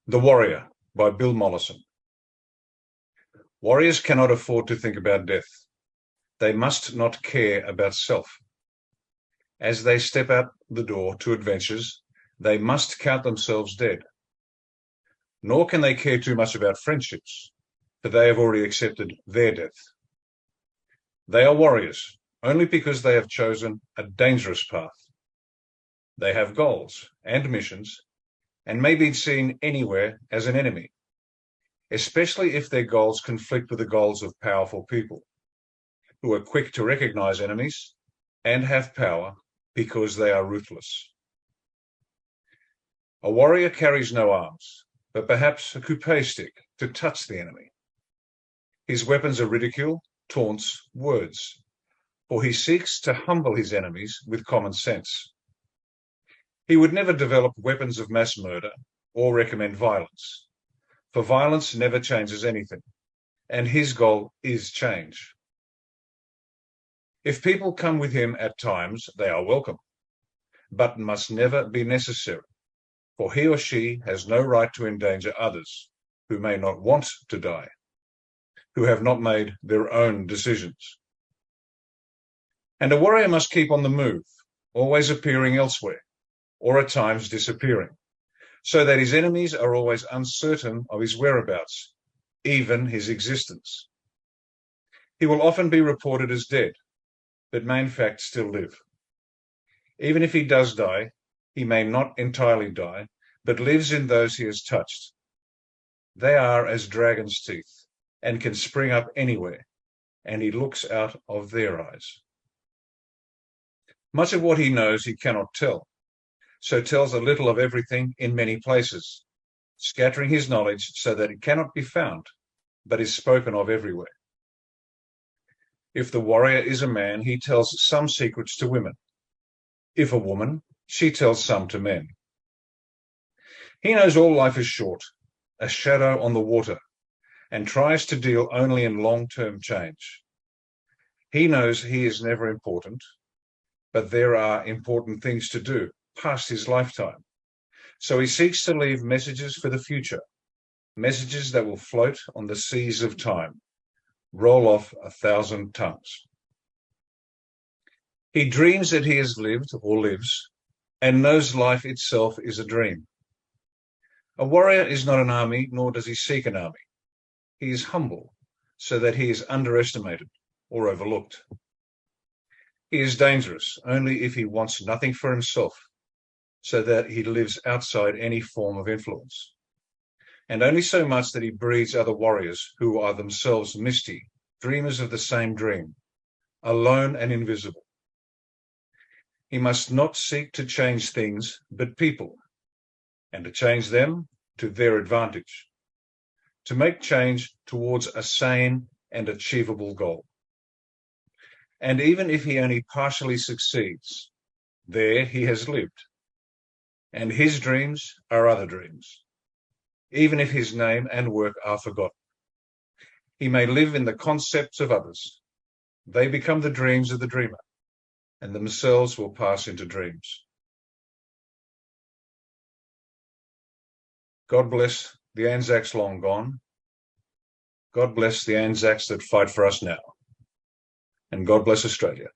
The Warrior by Bill Mollison. Warriors cannot afford to think about death. They must not care about self. As they step out the door to adventures, they must count themselves dead. Nor can they care too much about friendships, for they have already accepted their death. They are warriors only because they have chosen a dangerous path. They have goals and missions and may be seen anywhere as an enemy, especially if their goals conflict with the goals of powerful people, who are quick to recognize enemies and have power because they are ruthless. A warrior carries no arms, but perhaps a coupe stick to touch the enemy. His weapons are ridicule, taunts, words, for he seeks to humble his enemies with common sense. He would never develop weapons of mass murder or recommend violence, for violence never changes anything, and his goal is change. If people come with him at times, they are welcome, but must never be necessary, for he or she has no right to endanger others who may not want to die, who have not made their own decisions. And a warrior must keep on the move, always appearing elsewhere, or at times disappearing, so that his enemies are always uncertain of his whereabouts, even his existence. He will often be reported as dead, but may in fact still live. Even if he does die, he may not entirely die, but lives in those he has touched. They are as dragon's teeth, and can spring up anywhere, and he looks out of their eyes. Much of what he knows he cannot tell, so tells a little of everything in many places, scattering his knowledge so that it cannot be found, but is spoken of everywhere. If the warrior is a man, he tells some secrets to women. If a woman, she tells some to men. He knows all life is short, a shadow on the water, and tries to deal only in long-term change. He knows he is never important, but there are important things to do past his lifetime. So he seeks to leave messages for the future, messages that will float on the seas of time, roll off 1,000 tongues. He dreams that he has lived or lives, and knows life itself is a dream. A warrior is not an army, nor does he seek an army. He is humble, so that he is underestimated or overlooked. He is dangerous only if he wants nothing for himself, so that he lives outside any form of influence, and only so much that he breeds other warriors who are themselves misty, dreamers of the same dream, alone and invisible. He must not seek to change things, but people, and to change them to their advantage, to make change towards a sane and achievable goal. And even if he only partially succeeds, there he has lived, and his dreams are other dreams, even if his name and work are forgotten. He may live in the concepts of others. They become the dreams of the dreamer, and themselves will pass into dreams. God bless the Anzacs long gone. God bless the Anzacs that fight for us now. And God bless Australia.